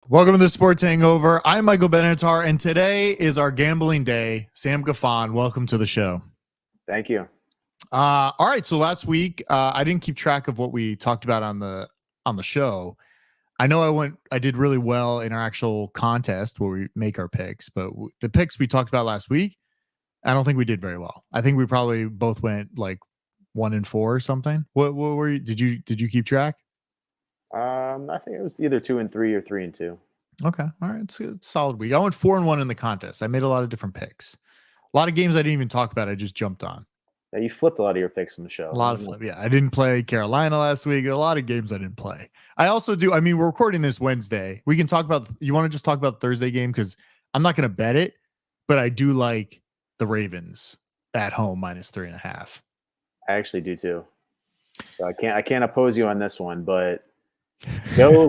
Welcome to the Sports Hangover. I'm Michael Benatar, and today is our gambling day. Sam Geffon, welcome to the show. Thank you. All right, so last week I didn't keep track of what we talked about on the show. I know I did really well in our actual contest where we make our picks, but the picks we talked about last week, I don't think we did very well. I think we probably both went like 1-4 or something. What were you? Did you keep track? I think it was either 2-3 or 3-2. Okay. All right. It's a solid week. I went 4-1 in the contest. I made a lot of different picks. A lot of games I didn't even talk about. I just jumped on. Yeah, you flipped a lot of your picks from the show. A lot of flip. Yeah. I didn't play Carolina last week. A lot of games I didn't play. I also do. I mean, we're recording this Wednesday. We can talk about, you want to just talk about the Thursday game? Because I'm not going to bet it, but I do like the Ravens at home -3.5. I actually do too. So I can't oppose you on this one, but Joe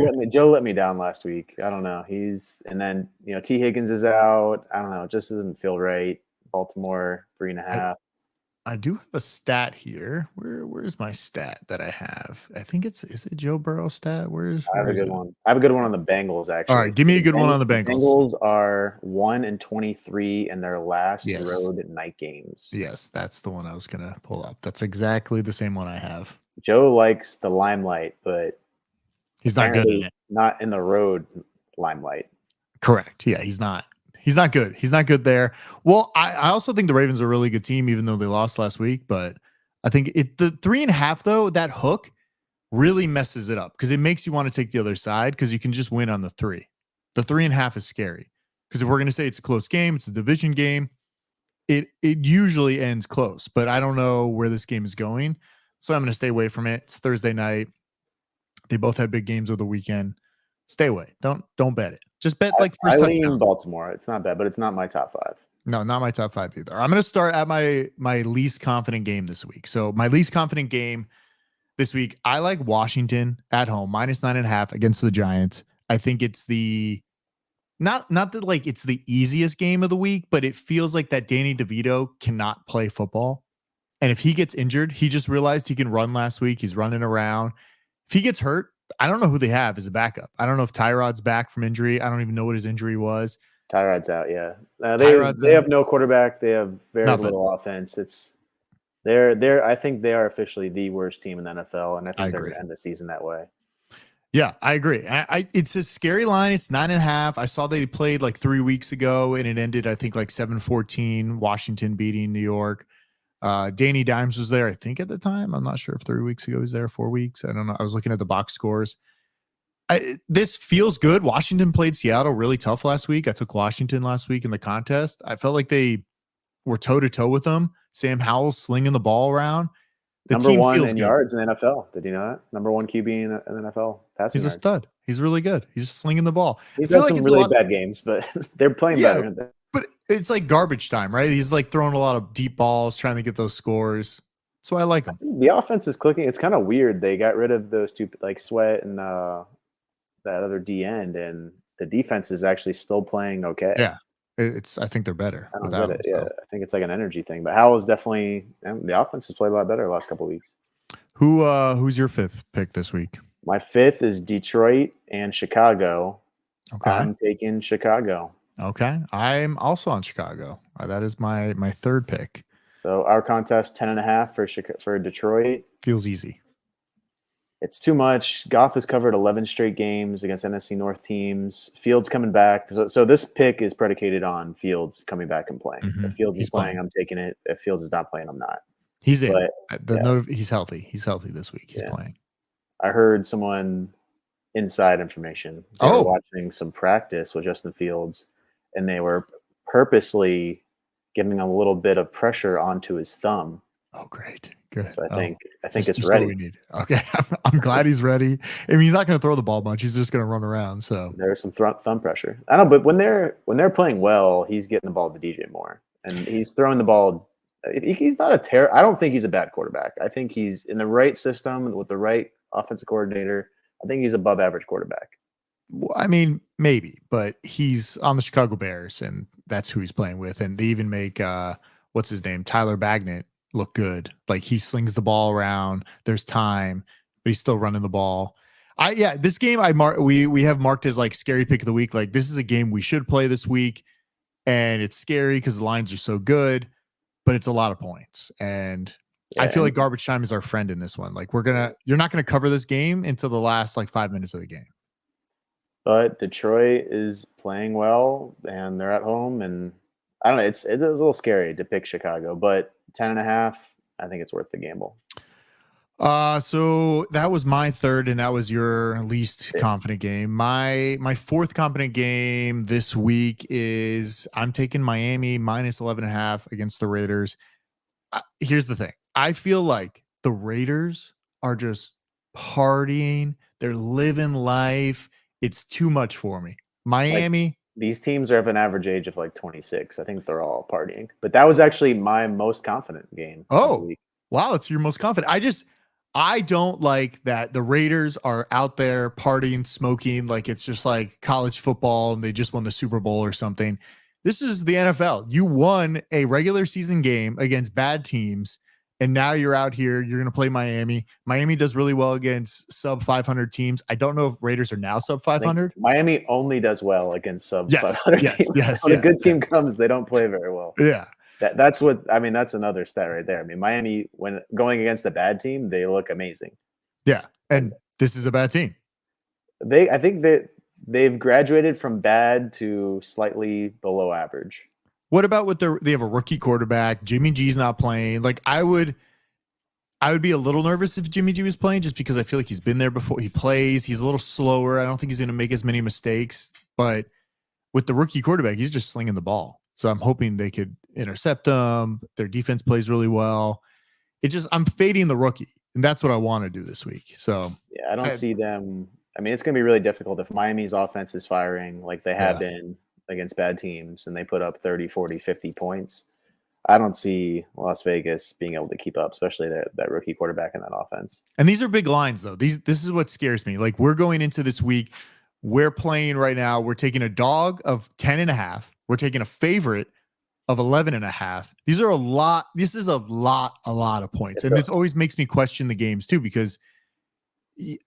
let me down last week. I don't know. And then T. Higgins is out. I don't know. It just doesn't feel right. Baltimore 3.5. I do have a stat here. Where's my stat that I have? I think is it Joe Burrow stat? I have a good one. I have a good one on the Bengals, actually. All right, give me a good one on the Bengals. Bengals are 1-23 in their last road night games. Yes, that's the one I was gonna pull up. That's exactly the same one I have. Joe likes the limelight, but he's not good at it. Not in the road limelight. Correct. Yeah, he's not. He's not good. He's not good there. Well, I also think the Ravens are a really good team, even though they lost last week. But I think the 3.5 though, that hook really messes it up because it makes you want to take the other side because you can just win on the 3. The 3.5 is scary because if we're going to say it's a close game, it's a division game. It usually ends close, but I don't know where this game is going, so I'm going to stay away from it. It's Thursday night. They both have big games over the weekend. Stay away. Don't bet it. Just bet like first touchdown. I lean Baltimore. It's not bad, but it's not my top 5. No, not my top 5 either. I'm going to start at my least confident game this week. So my least confident game this week, I like Washington at home -9.5 against the Giants. I think it's the not that like it's the easiest game of the week, but it feels like that Danny DeVito cannot play football. And if he gets injured, he just realized he can run last week. He's running around. If he gets hurt, I don't know who they have as a backup. I don't know if Tyrod's back from injury. I don't even know what his injury was. Tyrod's out, yeah. They have no quarterback. They have very little offense. I think they are officially the worst team in the NFL, and I think they're going to end the season that way. Yeah, I agree. It's a scary line. It's 9.5. I saw they played like 3 weeks ago, and it ended, I think, like 7-14. Washington beating New York. Danny Dimes was there, I think, at the time. I'm not sure if 3 weeks ago he was there, 4 weeks. I don't know. I was looking at the box scores. This feels good. Washington played Seattle really tough last week. I took Washington last week in the contest. I felt like they were toe-to-toe with them. Sam Howell's slinging the ball around. The number one in yards in the NFL. Did you know that? Number 1 QB in the NFL. He's a stud. He's really good. He's slinging the ball. He's had some really bad games, but they're playing better. But it's like garbage time, right? He's like throwing a lot of deep balls, trying to get those scores. That's why I like him. The offense is clicking. It's kind of weird. They got rid of those two, like Sweat and that other D end, and the defense is actually still playing okay. Yeah, I think they're better. I think it's like an energy thing. But Howell is definitely the offense has played a lot better the last couple of weeks. Who's your 5th pick this week? My 5th is Detroit and Chicago. Okay, I'm taking Chicago. Okay, I'm also on Chicago. That is my 3rd pick. So our contest 10.5 for Detroit feels easy. It's too much. Goff has covered 11 straight games against NFC North teams. Fields coming back. So this pick is predicated on Fields coming back and playing. Mm-hmm. If Fields is playing, I'm taking it. If Fields is not playing, I'm not. He's in. He's healthy. He's healthy this week. He's playing. I heard someone inside information. They were watching some practice with Justin Fields, and they were purposely giving a little bit of pressure onto his thumb. Oh, great. Good. So I think it's ready. What we need. Okay. I'm glad he's ready. I mean, he's not going to throw the ball much. He's just going to run around. So there's some thumb pressure. I don't know, but when they're playing well, he's getting the ball to DJ Moore, and he's throwing the ball. He's not I don't think he's a bad quarterback. I think he's in the right system with the right offensive coordinator. I think he's above average quarterback. I mean, maybe, but he's on the Chicago Bears, and that's who he's playing with. And they even make what's his name, Tyler Bagnett, look good. Like he slings the ball around. There's time, but he's still running the ball. This game we have marked as like scary pick of the week. Like this is a game we should play this week, and it's scary because the lines are so good, but it's a lot of points. And I Yeah, feel like garbage time is our friend in this one. Like you're not gonna cover this game until the last like 5 minutes of the game. but Detroit is playing well, and they're at home, and I don't know. It's a little scary to pick Chicago, but 10.5. I think it's worth the gamble. So that was my third, and that was your least Yeah. confident game. My fourth confident game this week is I'm taking Miami minus 11.5 against the Raiders. Here's the thing. I feel like the Raiders are just partying. They're living life. It's too much for me. Like Miami. these teams are of an average age of like 26. I think they're all partying. But that was actually my most confident game of the Oh, week. wow. That's your most confident. I don't like that the Raiders are out there partying, smoking like it's just like college football and they just won the Super Bowl or something. This is the NFL. You won a regular season game against bad teams, and now you're out here. You're going to play Miami. Miami does really well against sub 500 teams. I don't know if Raiders are now sub I think 500. Miami only does well against sub Yes, 500 yes, teams. yes, When a yes, good team yes. comes, they don't play very well. Yeah, That's what I mean. That's another stat right there. I mean, Miami, when going against a bad team, they look amazing. yeah. And And this is a bad team. I think that they've graduated from bad to slightly below average. What about they have a rookie quarterback? Jimmy G's not playing. Like I would be a little nervous if Jimmy G was playing just because I feel like he's been there before. He plays. He's a little slower. I don't think he's going to make as many mistakes. But with the rookie quarterback, he's just slinging the ball. So I'm hoping they could intercept him. Their defense plays really well. I'm fading the rookie, and that's what I want to do this week. So Yeah, I don't see them. I mean, it's going to be really difficult if Miami's offense is firing like they have been against bad teams and they put up 30, 40, 50 points. I don't see Las Vegas being able to keep up, especially that rookie quarterback in that offense. And these are big lines, though. This is what scares me. Like we're going into this week, we're playing right now. We're taking a dog of 10.5. We're taking a favorite of 11.5. These are a lot. This is a lot of points. And this always makes me question the games too, because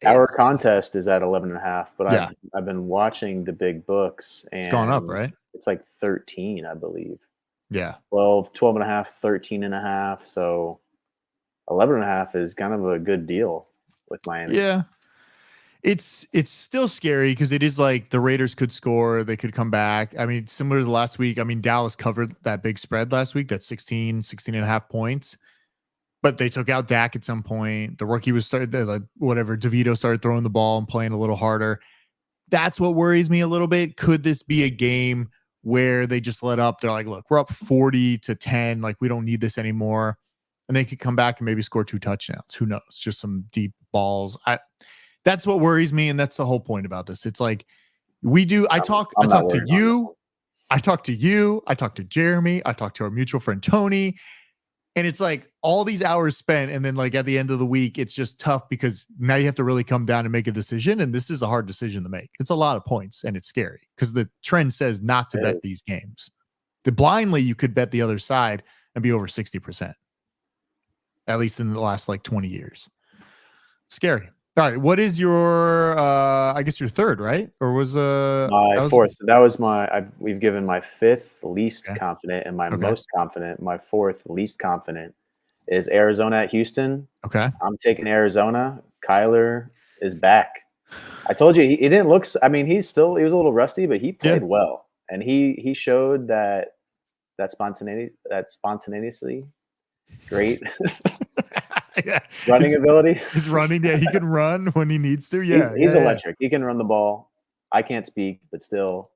our contest is at 11.5, but yeah, I've been watching the big books and it's gone up, right? It's like 13, I believe. Yeah. 12.5, 13.5. So 11.5 is kind of a good deal with Miami. Yeah. It's still scary because it is like the Raiders could score. They could come back. I mean, similar to last week. I mean, Dallas covered that big spread last week. That's 16.5 points. But they took out Dak at some point. The rookie was like whatever. DeVito started throwing the ball and playing a little harder. That's what worries me a little bit. Could this be a game where they just let up? They're like, look, we're up 40-10. Like, we don't need this anymore. And they could come back and maybe score 2 touchdowns. Who knows? Just some deep balls. That's what worries me. And that's the whole point about this. It's like I talk to you. I talk to Jeremy. I talk to our mutual friend, Tony. And it's like all these hours spent. And then like at the end of the week, it's just tough because now you have to really come down and make a decision. And this is a hard decision to make. It's a lot of points and it's scary because the trend says not to bet these games. Blindly, you could bet the other side and be over 60%, at least in the last like 20 years. Scary. All right. What is your, I guess your third, right? Or was my fourth? That was we've given my fifth least confident and my most confident. My fourth least confident is Arizona at Houston. Okay. I'm taking Arizona. Kyler is back. I told you he didn't look. I mean, he was a little rusty, but he played well, and he showed that spontaneously great running ability. He's running. Yeah, he can run when he needs to. Yeah, he's electric. He can run the ball. I can't speak, but still,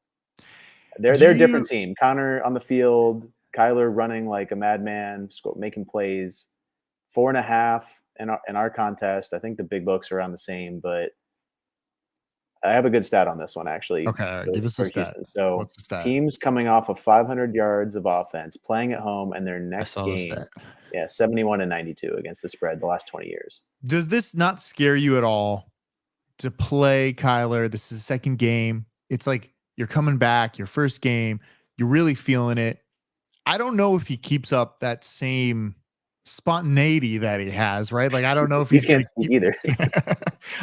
they're a different team. Connor on the field, Kyler running like a madman, making plays. 4.5 in our contest. I think the big books are around the same, but I have a good stat on this one actually. Okay, give us a stat. So what's the stat? Teams coming off of 500 yards of offense, playing at home, and their next game, 71-92 against the spread the last 20 years. Does this not scare you at all to play Kyler? This is the second game. It's like you're coming back, your first game. You're really feeling it. I don't know if he keeps up that same spontaneity that he has, right? Like, I don't know if He he's going can't to speak keep, either.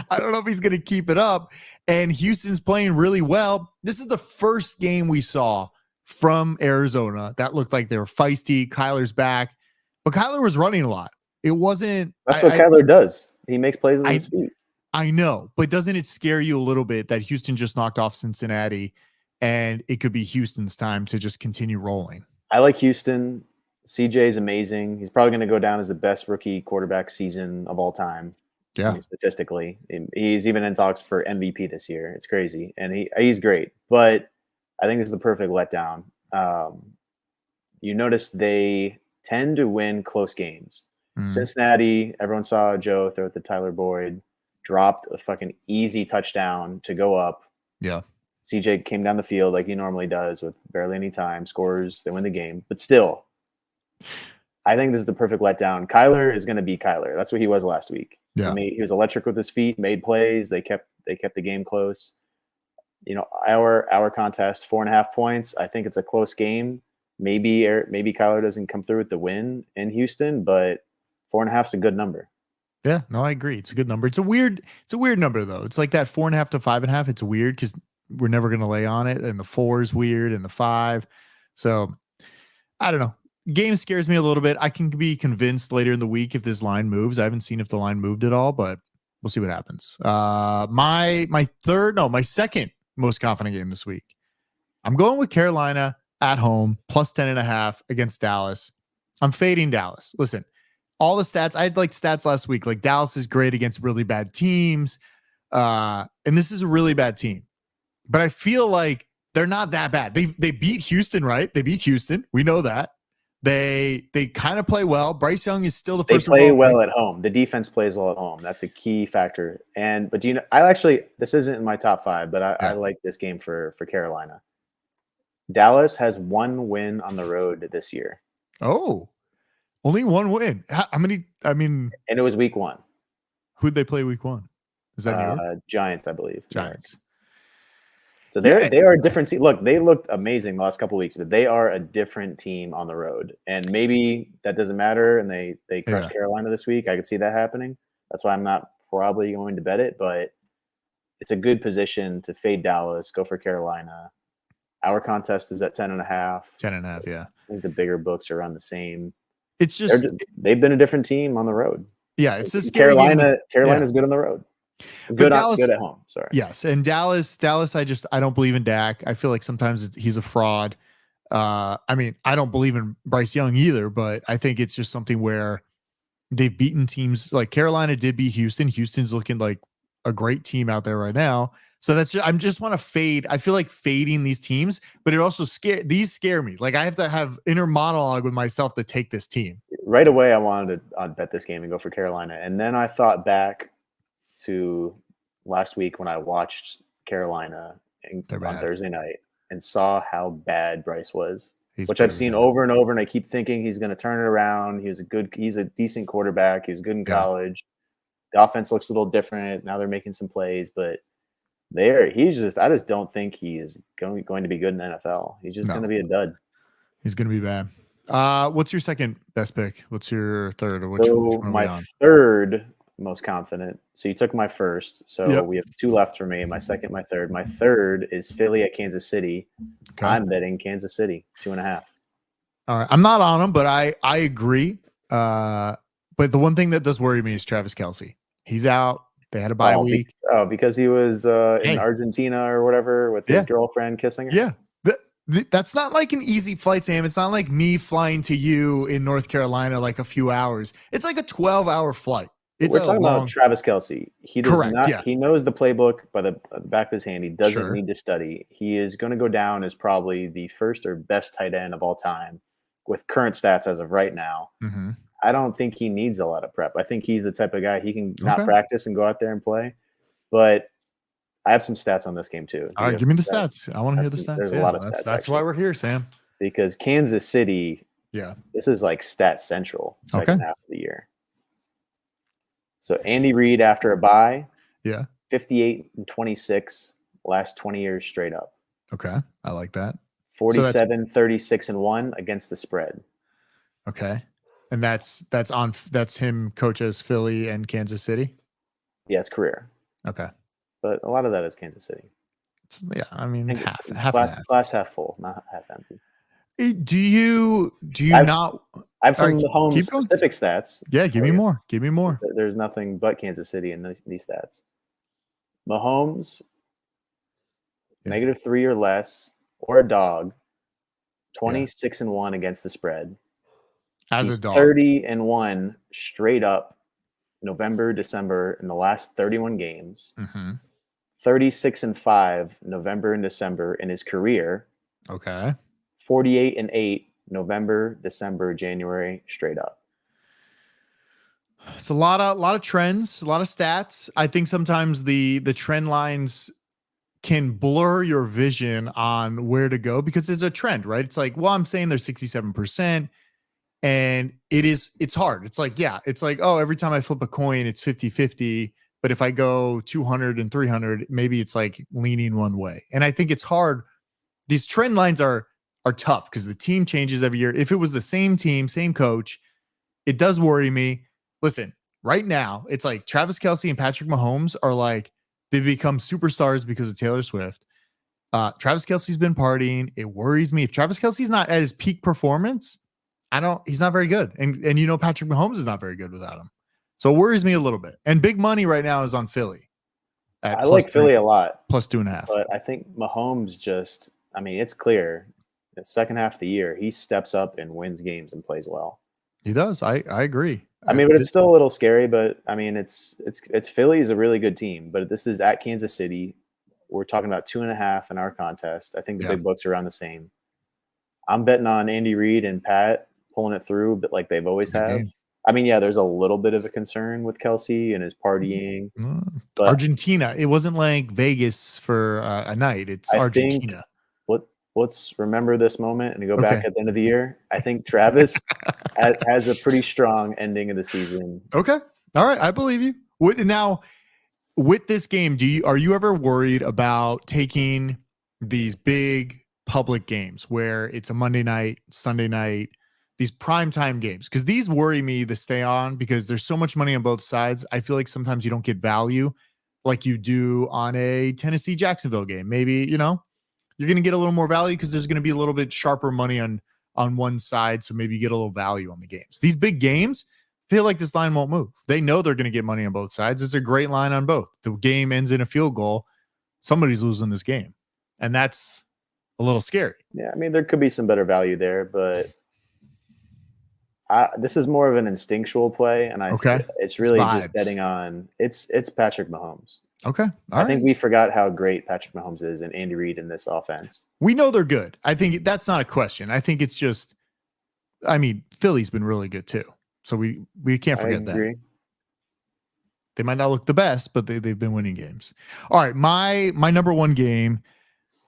I don't know if he's going to keep it up. And Houston's playing really well. This is the first game we saw from Arizona that looked like they were feisty. Kyler's back, but Kyler was running a lot. It wasn't, That's what Kyler does. He makes plays with I, his feet. I know, but doesn't it scare you a little bit that Houston just knocked off Cincinnati and it could be Houston's time to just continue rolling? I like Houston. CJ is amazing. He's probably going to go down as the best rookie quarterback season of all time. Yeah. I mean, statistically, he's even in talks for MVP this year. It's crazy, and he's great. But I think this is the perfect letdown. You notice they tend to win close games. Cincinnati, everyone saw Joe throw it to Tyler Boyd, dropped a fucking easy touchdown to go up. Yeah. CJ came down the field like he normally does with barely any time, scores, they win the game. But still, I think this is the perfect letdown. Kyler is going to be Kyler. That's what he was last week. Yeah. He was electric with his feet, made plays. They kept the game close. You know, our contest, 4.5 points. I think it's a close game. Maybe Kyler doesn't come through with the win in Houston, but 4.5 is a good number. Yeah, no, I agree. It's a good number. It's a weird number though. It's like that 4.5 to 5.5. It's weird because we're never going to lay on it. And the 4 is weird and the 5. So I don't know. Game scares me a little bit. I can be convinced later in the week if this line moves. I haven't seen if the line moved at all, but we'll see what happens. My second most confident game this week. I'm going with Carolina at home plus 10.5 against Dallas. I'm fading Dallas. Listen, all the stats, I had like stats last week. Like Dallas is great against really bad teams. And this is a really bad team. But I feel like they're not that bad. They beat Houston, right? They beat Houston. We know that. They kind of play well. Bryce Young is still the first. They play well at home. The defense plays well at home. That's a key factor. But do you know? This isn't in my top 5, but I like this game for Carolina. Dallas has 1 win on the road this year. Oh, only 1 win. How many? I mean, and it was week 1. Who'd they play week 1? Is that New York? Giants, I believe. Giants. So they are a different team. Look, they looked amazing the last couple of weeks, but they are a different team on the road. And maybe that doesn't matter, and they crush Carolina this week. I could see that happening. That's why I'm not probably going to bet it, but it's a good position to fade Dallas, go for Carolina. Our contest is at 10.5. 10.5, yeah. I think the bigger books are around the same. It's just they've been a different team on the road. Yeah, it's a scary game. Carolina's good on the road. Good at home. Sorry. Yes, and Dallas. I don't believe in Dak. I feel like sometimes he's a fraud. I mean, I don't believe in Bryce Young either, but I think it's just something where they've beaten teams like Carolina did beat Houston. Houston's looking like a great team out there right now. So I'm just want to fade. I feel like fading these teams, but it also scare me. Like I have to have inner monologue with myself to take this team. Right away, I wanted to bet this game and go for Carolina. And then I thought back to last week when I watched Carolina on Thursday night and saw how bad Bryce was, which I've seen over and over. And I keep thinking he's going to turn it around. He's a decent quarterback. He was good in college. The offense looks a little different. Now they're making some plays, but I just don't think he is going to be good in the NFL. He's just going to be a dud. He's going to be bad. What's your second best pick? What's your third? Or which one my third most confident. So you took my first. So we have 2 left for me. My second, my third. My third is Philly at Kansas City. Okay. I'm betting Kansas City 2.5. All right. I'm not on them, but I agree. But the one thing that does worry me is Travis Kelce. He's out. They had a bye week. Because he was in Argentina or whatever with his girlfriend kissing her. Yeah. That's not like an easy flight, Sam. It's not like me flying to you in North Carolina like a few hours. It's like a 12-hour flight. We're talking about Travis Kelce. He does not. He knows the playbook by the back of his hand. He doesn't need to study. He is going to go down as probably the first or best tight end of all time with current stats as of right now. Mm-hmm. I don't think he needs a lot of prep. I think he's the type of guy he can not practice and go out there and play. But I have some stats on this game too. All right, give me the stats. I want to hear the stats. There's a lot of stats. That's why we're here, Sam. Because Kansas City, this is like stat central second half of the year. So Andy Reid after a bye, 58-26 last 20 years straight up. Okay, I like that. 47-36-1 against the spread. Okay, And that's him coach as Philly and Kansas City. Yeah, it's career. Okay. But a lot of that is Kansas City. Yeah, I mean half and half. Glass half full, not half empty. Do you I've, not? I have All some right, home keep going. specific stats. Yeah, give me more. Give me more. There's nothing but Kansas City in these stats. Mahomes, Yeah. -3 or less, or a dog, 26-1 against the spread. As He's a dog. 30-1 straight up November, December in the last 31 games. 36-5 November and December in his career. Okay. 48-8 November, December, January straight up. It's a lot of trends, a lot of stats. I think sometimes the trend lines can blur your vision on where to go because it's a trend, right? It's like, well, I'm saying they're 67%. And it's hard. It's like, yeah, it's like, oh, every time I flip a coin, it's 50-50. But if I go 200 and 300, maybe it's like leaning one way. And I think it's hard. These trend lines are tough because the team changes every year. If it was the same team, same coach, it does worry me. Listen, right now, it's like Travis Kelce and Patrick Mahomes are like, they've become superstars because of Taylor Swift. Travis Kelce's been partying. It worries me. If Travis Kelce's not at his peak performance, he's not very good. And Patrick Mahomes is not very good without him. So it worries me a little bit. And big money right now is on Philly. I like Philly a lot. +2.5. But I think Mahomes it's clear the second half of the year, he steps up and wins games and plays well. He does. I agree. But it's still a little scary, but it's Philly is a really good team, but this is at Kansas City. We're talking about 2.5 in our contest. I think the big books are around the same. I'm betting on Andy Reid and Pat pulling it through, but like they've always have. Game. There's a little bit of a concern with Kelce and his partying. But Argentina. It wasn't like Vegas for a night. It's Argentina. Let's remember this moment and go back at the end of the year. I think Travis has a pretty strong ending of the season. Okay. All right. I believe you. Now, with this game, are you ever worried about taking these big public games where it's a Monday night, Sunday night, these primetime games? Because these worry me to stay on because there's so much money on both sides. I feel like sometimes you don't get value like you do on a Tennessee Jacksonville game. Maybe, you're going to get a little more value because there's going to be a little bit sharper money on one side. So maybe you get a little value on the games. These big games, feel like this line won't move. They know they're going to get money on both sides. It's a great line on both. The game ends in a field goal. Somebody's losing this game. And that's a little scary. Yeah, there could be some better value there, but this is more of an instinctual play, and it's really just betting on it's Patrick Mahomes. Okay. I think we forgot how great Patrick Mahomes is and Andy Reid in this offense. We know they're good. I think that's not a question. I think it's just, Philly's been really good too. So we can't forget that. They might not look the best, but they've been winning games. All right. My number one game,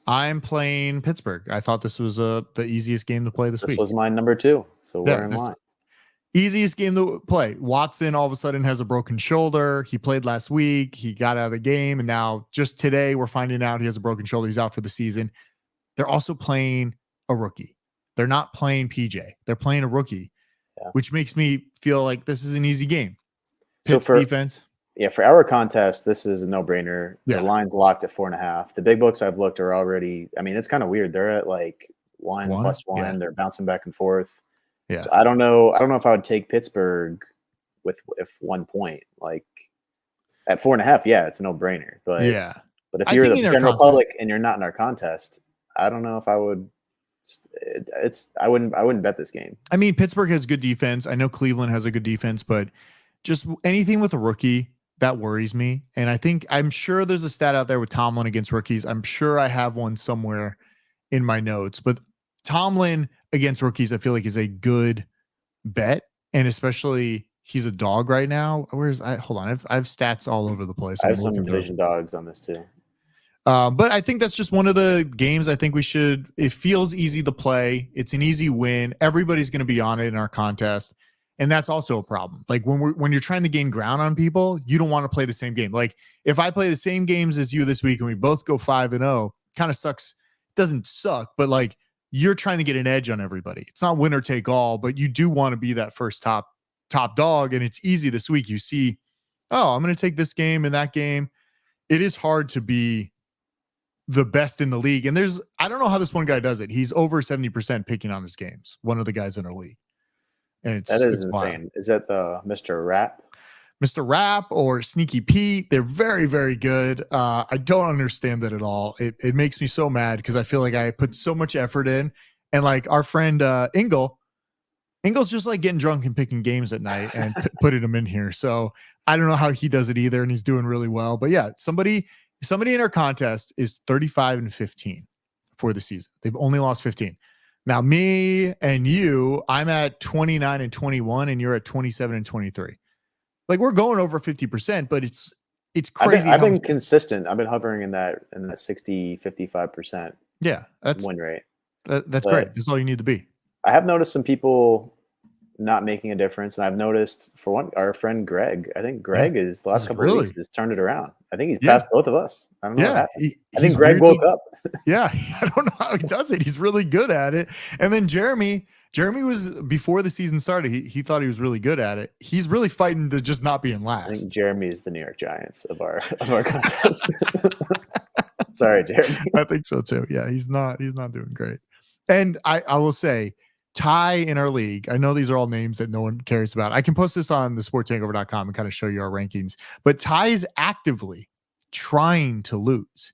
I'm playing Pittsburgh. I thought this was the easiest game to play this week. This was my number 2. So we're in line. Easiest game to play. Watson all of a sudden has a broken shoulder. He played last week. He got out of the game. And now just today we're finding out he has a broken shoulder. He's out for the season. They're also playing a rookie. They're not playing PJ. They're playing a rookie, which makes me feel like this is an easy game. Pitt's defense. Yeah, for our contest, this is a no-brainer. The line's locked at 4.5. The big books I've looked are already, it's kind of weird. They're at like 1 + 1. Yeah. They're bouncing back and forth. Yeah. So I don't know if I would take Pittsburgh with 1 point. Like at 4.5, it's a no-brainer. But if you're the general public and you're not in our contest, I don't know if I would. I wouldn't bet this game. Pittsburgh has good defense. I know Cleveland has a good defense, but just anything with a rookie that worries me. And I'm sure there's a stat out there with Tomlin against rookies. I'm sure I have one somewhere in my notes, but Tomlin against rookies, I feel like is a good bet. And especially he's a dog right now. Hold on. I have stats all over the place. I have some division dogs on this too. But I think that's just one of the games I think it feels easy to play. It's an easy win. Everybody's going to be on it in our contest. And that's also a problem. Like when you're trying to gain ground on people, you don't want to play the same game. Like if I play the same games as you this week and we both go 5-0, kind of sucks. It doesn't suck, but like you're trying to get an edge on everybody. It's not winner take all, but you do want to be that first top dog. And it's easy this week. You see, oh, I'm going to take this game and that game. It is hard to be the best in the league. And I don't know how this one guy does it. He's over 70% picking on his games. One of the guys in our league. And that is insane. Wild. Is that the Mr. Rap? Mr. Rap or Sneaky Pete? They're very, very good. I don't understand that at all. It makes me so mad because I feel like I put so much effort in. And like our friend Ingle's just like getting drunk and picking games at night and putting them in here. So I don't know how he does it either. And he's doing really well. But yeah, somebody in our contest is 35-15 for the season. They've only lost 15. Now, me and you, I'm at 29-21, and you're at 27-23. Like we're going over 50%, but it's crazy. I've been consistent. I've been hovering in that 60-55%. Yeah, that's win rate. That's great. That's all you need to be. I have noticed some people not making a difference, and I've noticed for one, our friend Greg. I think Greg is the last couple of weeks has turned it around. I think he's passed both of us. I don't know. What happened. I think Greg woke up. Yeah, I don't know how he does it. He's really good at it. And then Jeremy was before the season started. He thought he was really good at it. He's really fighting to just not be in last. I think Jeremy is the New York Giants of our contest. Sorry, Jeremy. I think so too. Yeah, he's not doing great. And I will say, Ty in our league, I know these are all names that no one cares about. I can post this on the sportstakeover.com and kind of show you our rankings. But Ty is actively trying to lose.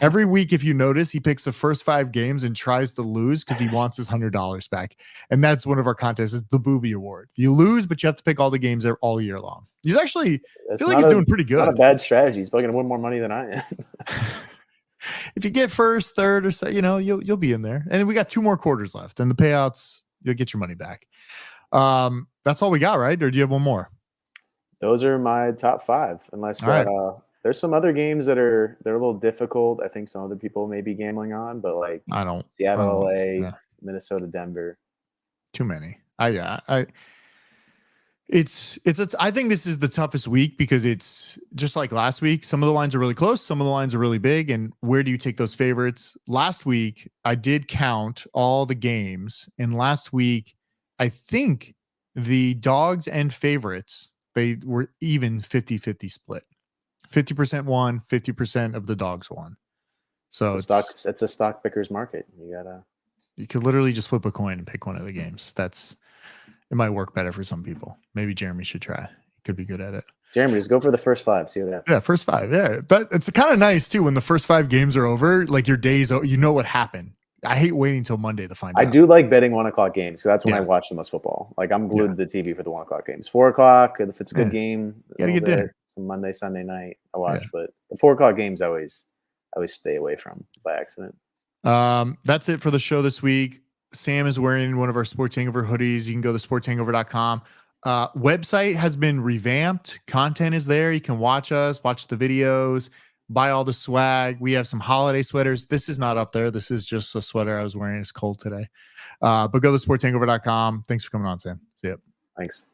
Every week, if you notice, he picks the first 5 games and tries to lose because he wants his $100 back. And that's one of our contests, is the Booby Award. You lose, but you have to pick all the games all year long. He's actually, I feel like he's doing pretty good. Not a bad strategy. He's probably going to win more money than I am. If you get first, third, or so, you'll be in there. And we got 2 more quarters left, and the payouts, you'll get your money back. That's all we got, right? Or do you have one more? Those are my top 5. Unless there's some other games they're a little difficult. I think some other people may be gambling on, but like Seattle, LA, Minnesota, Denver. Too many. It's I think this is the toughest week because it's just like last week. Some of the lines are really close. Some of the lines are really big. And where do you take those favorites? Last week, I did count all the games. And last week, I think the dogs and favorites, they were even 50-50 split. 50% won, 50% of the dogs won. So it's a stock picker's market. You could literally just flip a coin and pick one of the games. It might work better for some people. Maybe Jeremy should try. He could be good at it. Jeremy, just go for the first 5. See what happens. Yeah, first 5. Yeah, but it's kind of nice too when the first 5 games are over. Like your days, you know what happened. I hate waiting till Monday to find out. I do like betting 1:00 games, so that's when I watch the most football. Like I'm glued to the TV for the 1:00 games. 4:00, if it's a good game, you gotta get dinner. Some Monday, Sunday night, I watch. But the 4:00 games, I always stay away from by accident. That's it for the show this week. Sam is wearing one of our Sports Hangover hoodies. You can go to sportshangover.com. Website has been revamped. Content is there. You can watch us, watch the videos, buy all the swag. We have some holiday sweaters. This is not up there. This is just a sweater I was wearing. It's cold today. But go to sportshangover.com. Thanks for coming on, Sam. See ya. Thanks.